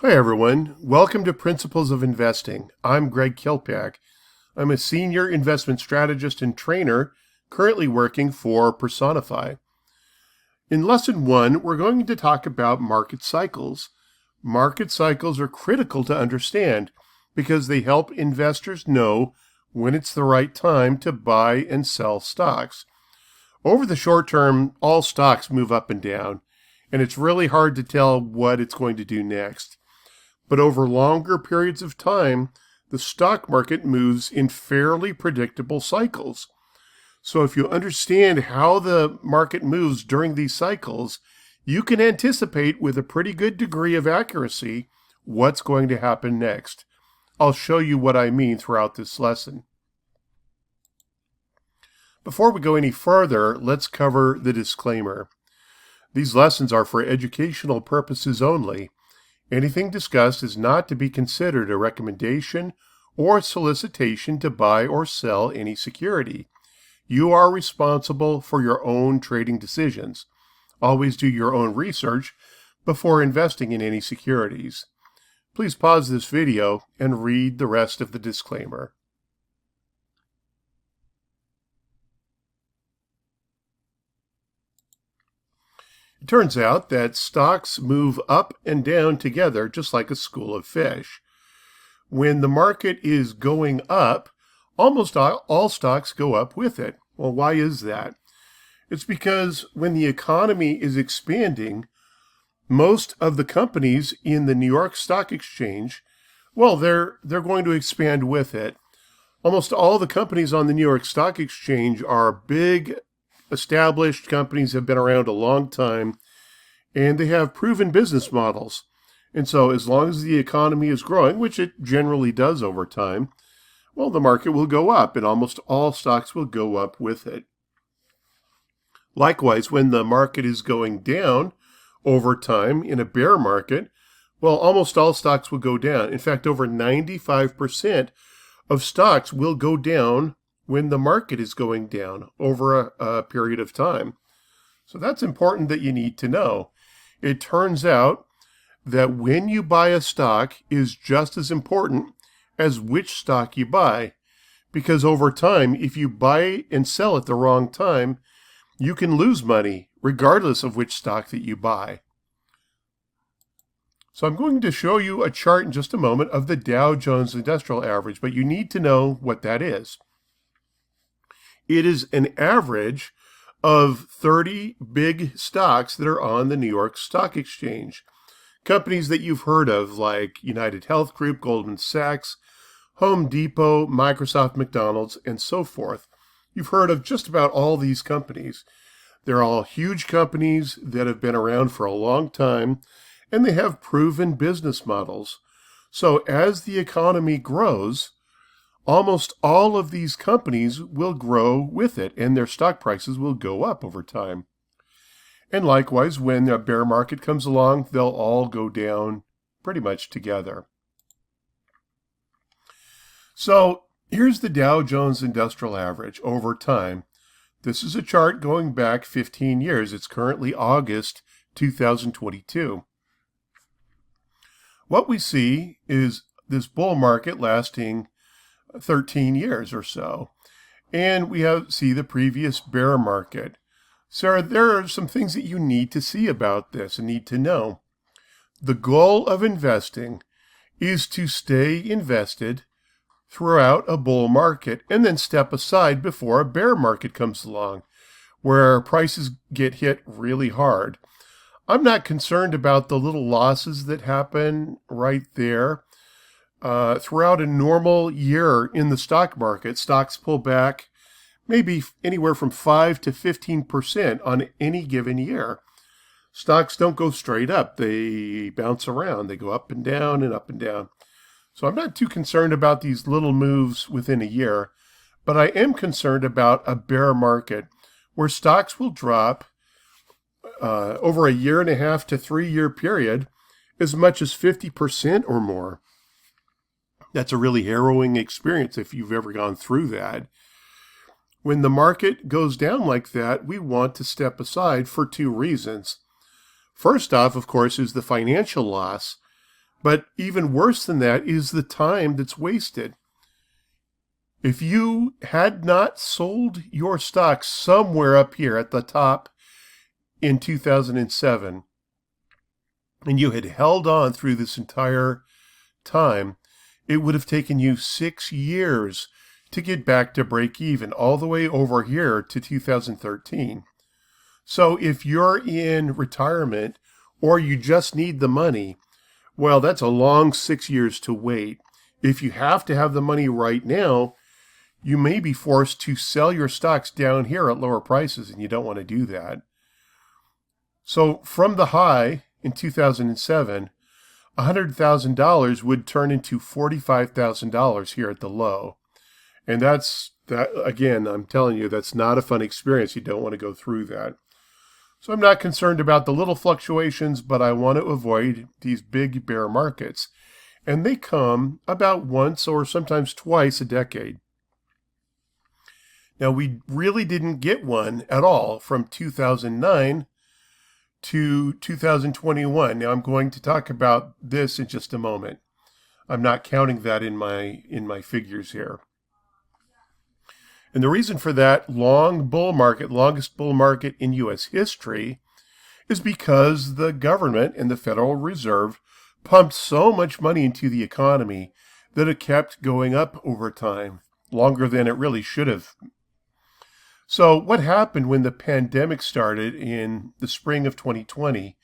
Hi, everyone. Welcome to Principles of Investing. I'm Greg Kilpack. I'm a senior investment strategist and trainer currently working for Personify. In Lesson 1, we're going to talk about market cycles. Market cycles are critical to understand because they help investors know when it's the right time to buy and sell stocks. Over the short term, all stocks move up and down, and it's really hard to tell what it's going to do next. But over longer periods of time, the stock market moves in fairly predictable cycles. So if you understand how the market moves during these cycles, you can anticipate with a pretty good degree of accuracy what's going to happen next. I'll show you what I mean throughout this lesson. Before we go any further, let's cover the disclaimer. These lessons are for educational purposes only. Anything discussed is not to be considered a recommendation or solicitation to buy or sell any security. You are responsible for your own trading decisions. Always do your own research before investing in any securities. Please pause this video and read the rest of the disclaimer. It turns out that stocks move up and down together just like a school of fish. When the market is going up, almost all stocks go up with it. Well, why is that? It's because when the economy is expanding, most of the companies in the New York Stock Exchange, they're going to expand with it. Almost all the companies on the New York Stock Exchange are big, established companies, have been around a long time, and they have proven business models. And so as long as the economy is growing, which it generally does over time, the market will go up, and almost all stocks will go up with it. Likewise, when the market is going down over time in a bear market, almost all stocks will go down. In fact, over 95% of stocks will go down when the market is going down over a period of time. So that's important that you need to know. It turns out that when you buy a stock is just as important as which stock you buy, because over time, if you buy and sell at the wrong time, you can lose money regardless of which stock that you buy. So I'm going to show you a chart in just a moment of the Dow Jones Industrial Average, but you need to know what that is. It is an average of 30 big stocks that are on the New York Stock Exchange. Companies that you've heard of like United Health Group, Goldman Sachs, Home Depot, Microsoft, McDonald's, and so forth. You've heard of just about all these companies. They're all huge companies that have been around for a long time, and they have proven business models. So as the economy grows, almost all of these companies will grow with it, and their stock prices will go up over time. And likewise, when a bear market comes along, they'll all go down pretty much together. So here's the Dow Jones Industrial Average over time. This is a chart going back 15 years. It's currently August 2022. What we see is this bull market lasting 13 years or so. And we see the previous bear market. So there are some things that you need to see about this and need to know. The goal of investing is to stay invested throughout a bull market and then step aside before a bear market comes along where prices get hit really hard. I'm not concerned about the little losses that happen right there. Throughout a normal year in the stock market, stocks pull back maybe anywhere from 5 to 15% on any given year. Stocks don't go straight up. They bounce around. They go up and down and up and down. So I'm not too concerned about these little moves within a year, but I am concerned about a bear market where stocks will drop over a 1.5 to 3 year period as much as 50% or more. That's a really harrowing experience if you've ever gone through that. When the market goes down like that, we want to step aside for two reasons. First off, of course, is the financial loss. But even worse than that is the time that's wasted. If you had not sold your stocks somewhere up here at the top in 2007, and you had held on through this entire time, it would have taken you 6 years to get back to break even, all the way over here to 2013. So if you're in retirement or you just need the money, well, that's a long 6 years to wait. If you have to have the money right now, you may be forced to sell your stocks down here at lower prices, and you don't want to do that. So from the high in 2007, $100,000 would turn into $45,000 here at the low. And that again, I'm telling you, that's not a fun experience. You don't want to go through that. So I'm not concerned about the little fluctuations, but I want to avoid these big bear markets. And they come about once or sometimes twice a decade. Now, we really didn't get one at all from 2009 to 2021. Now, I'm going to talk about this in just a moment. I'm not counting that in my figures here. And the reason for that longest bull market in U.S. history, is because the government and the Federal Reserve pumped so much money into the economy that it kept going up over time, longer than it really should have. So what happened when the pandemic started in the spring of 2020,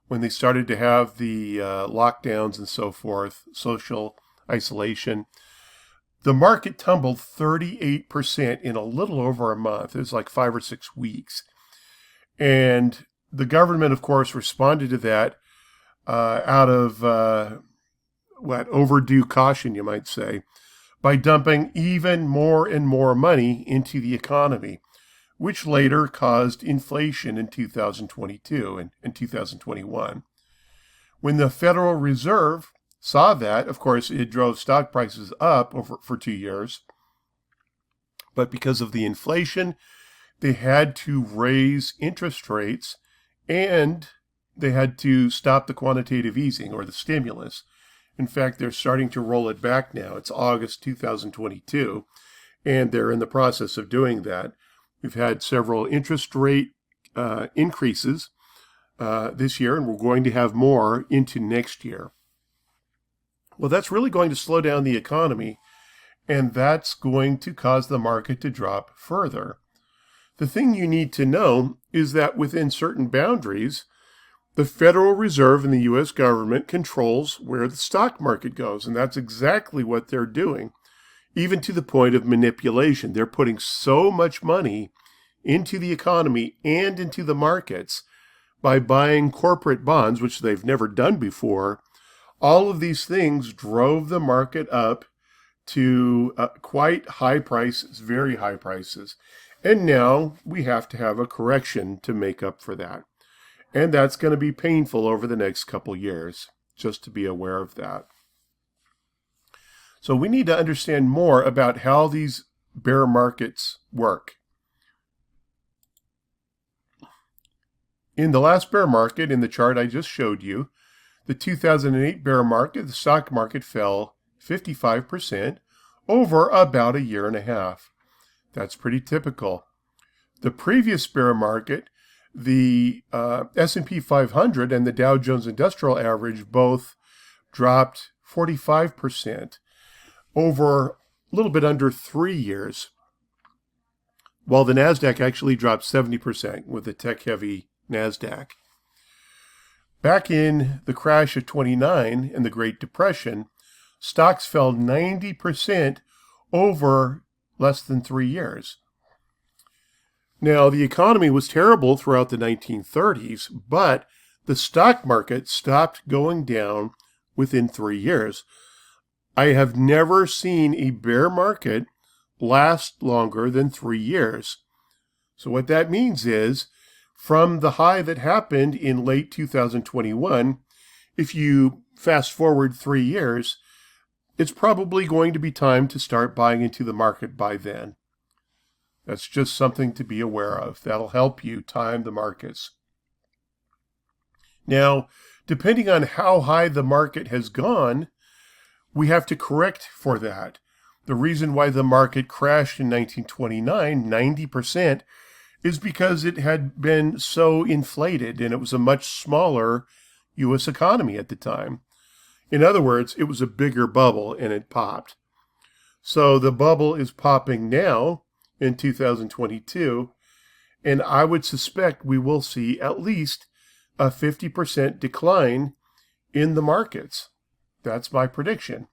when they started to have the lockdowns and so forth, social isolation? The market tumbled 38% in a little over a month. It was like 5 or 6 weeks. And the government, of course, responded to that out of overdue caution, you might say, by dumping even more and more money into the economy, which later caused inflation in 2022 and 2021. When the Federal Reserve saw that, of course, it drove stock prices up for 2 years. But because of the inflation, they had to raise interest rates, and they had to stop the quantitative easing or the stimulus. In fact, they're starting to roll it back now. It's August 2022, and they're in the process of doing that. We've had several interest rate increases this year, and we're going to have more into next year. Well, that's really going to slow down the economy, and that's going to cause the market to drop further. The thing you need to know is that within certain boundaries, the Federal Reserve and the U.S. government controls where the stock market goes, and that's exactly what they're doing, even to the point of manipulation. They're putting so much money into the economy and into the markets by buying corporate bonds, which they've never done before. All of these things drove the market up to quite high prices, very high prices. And now we have to have a correction to make up for that. And that's going to be painful over the next couple years, just to be aware of that. So we need to understand more about how these bear markets work. In the last bear market, in the chart I just showed you, the 2008 bear market, the stock market fell 55% over about a year and a half. That's pretty typical. The previous bear market, the S&P 500 and the Dow Jones Industrial Average both dropped 45% over a little bit under 3 years, while the NASDAQ actually dropped 70% with the tech-heavy NASDAQ. Back in the crash of 29 and the Great Depression, stocks fell 90% over less than 3 years. Now, the economy was terrible throughout the 1930s, but the stock market stopped going down within 3 years. I have never seen a bear market last longer than 3 years. So what that means is, from the high that happened in late 2021, if you fast forward 3 years, it's probably going to be time to start buying into the market by then. That's just something to be aware of. That'll help you time the markets. Now, depending on how high the market has gone, we have to correct for that. The reason why the market crashed in 1929, 90%, is because it had been so inflated and it was a much smaller U.S. economy at the time. In other words, it was a bigger bubble and it popped. So the bubble is popping now in 2022, and I would suspect we will see at least a 50% decline in the markets. That's my prediction,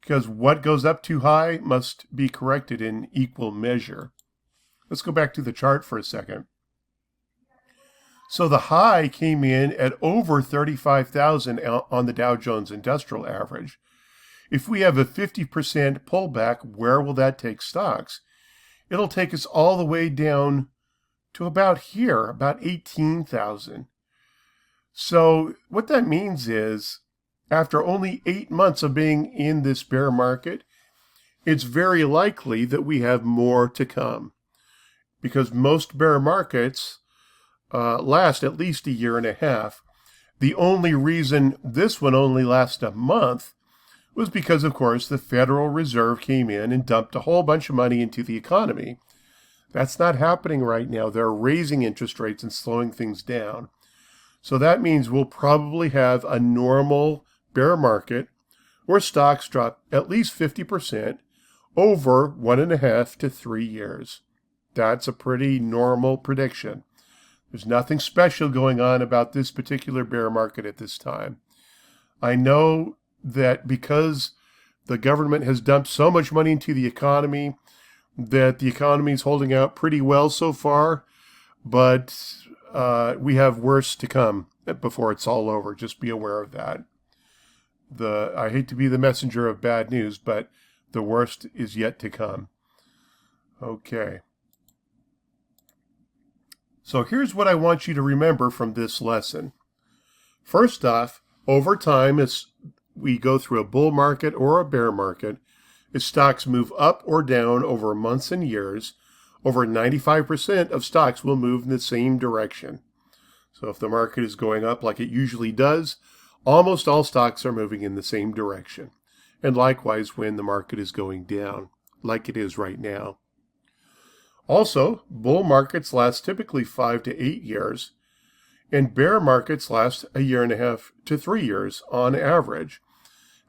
because what goes up too high must be corrected in equal measure. Let's go back to the chart for a second. So the high came in at over 35,000 on the Dow Jones Industrial Average. If we have a 50% pullback, where will that take stocks? It'll take us all the way down to about here, about 18,000. So what that means is, after only 8 months of being in this bear market, it's very likely that we have more to come, because most bear markets last at least a year and a half. The only reason this one only lasts a month was because, of course, the Federal Reserve came in and dumped a whole bunch of money into the economy. That's not happening right now. They're raising interest rates and slowing things down. So that means we'll probably have a normal bear market where stocks drop at least 50% over 1.5 to 3 years. That's a pretty normal prediction. There's nothing special going on about this particular bear market at this time. I know that because the government has dumped so much money into the economy, that the economy is holding out pretty well so far, but we have worse to come before it's all over. Just be aware of that. I hate to be the messenger of bad news, but the worst is yet to come. Okay. So here's what I want you to remember from this lesson. First off, over time, as we go through a bull market or a bear market, as stocks move up or down over months and years, over 95% of stocks will move in the same direction. So if the market is going up like it usually does, almost all stocks are moving in the same direction. And likewise when the market is going down, like it is right now. Also, bull markets last typically 5 to 8 years, and bear markets last 1.5 to 3 years on average.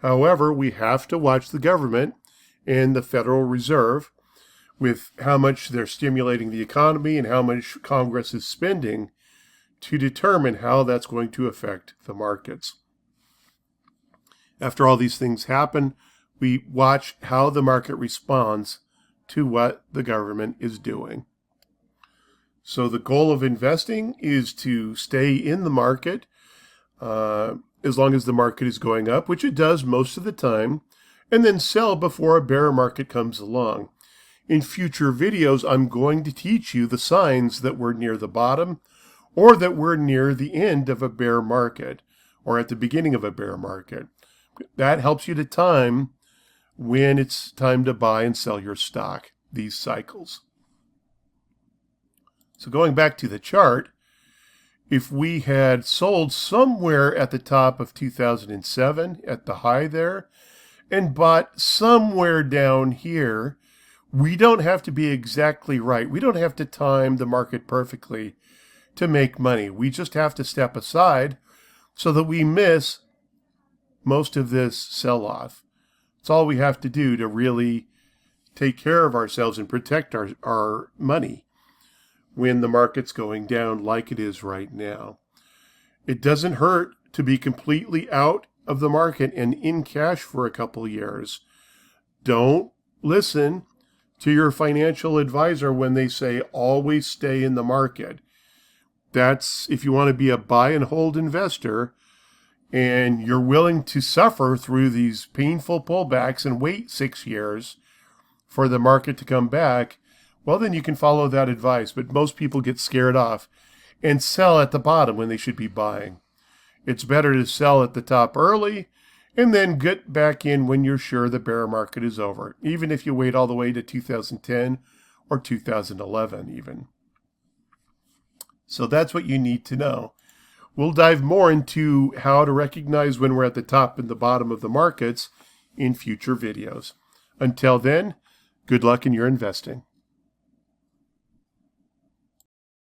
However, we have to watch the government and the Federal Reserve with how much they're stimulating the economy and how much Congress is spending to determine how that's going to affect the markets. After all these things happen, we watch how the market responds to what the government is doing. So the goal of investing is to stay in the market as long as the market is going up, which it does most of the time, and then sell before a bear market comes along. In future videos, I'm going to teach you the signs that we're near the bottom or that we're near the end of a bear market or at the beginning of a bear market. That helps you to time when it's time to buy and sell your stock, these cycles. So going back to the chart, if we had sold somewhere at the top of 2007, at the high there, and bought somewhere down here, we don't have to be exactly right. We don't have to time the market perfectly to make money. We just have to step aside so that we miss most of this sell-off. It's all we have to do to really take care of ourselves and protect our money when the market's going down like it is right now. It doesn't hurt to be completely out of the market and in cash for a couple years. Don't listen to your financial advisor when they say always stay in the market. That's if you want to be a buy and hold investor and you're willing to suffer through these painful pullbacks and wait 6 years for the market to come back, well, then you can follow that advice. But most people get scared off and sell at the bottom when they should be buying. It's better to sell at the top early and then get back in when you're sure the bear market is over, even if you wait all the way to 2010 or 2011 even. So that's what you need to know. We'll dive more into how to recognize when we're at the top and the bottom of the markets in future videos. Until then, good luck in your investing.